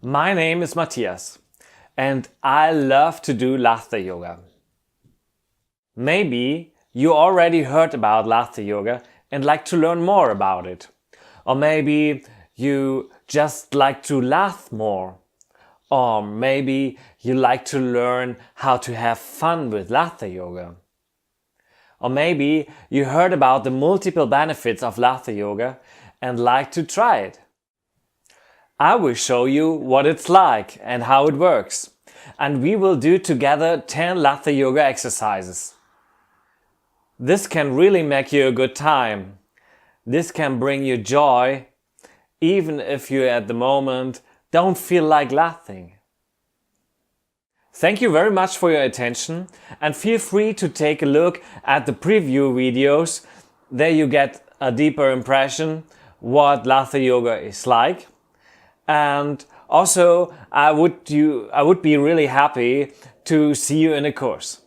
My name is Matthias and I love to do laughter yoga. Maybe you already heard about laughter yoga and like to learn more about it. Or maybe you just like to laugh more. Or maybe you like to learn how to have fun with laughter yoga. Or maybe you heard about the multiple benefits of laughter yoga and like to try it. I will show you what it's like and how it works. And we will do together 10 laughter yoga exercises. This can really make you a good time. This can bring you joy, even if you at the moment don't feel like laughing. Thank you very much for your attention and feel free to take a look at the preview videos. There you get a deeper impression what laughter yoga is like. And also I would be really happy to see you in a course.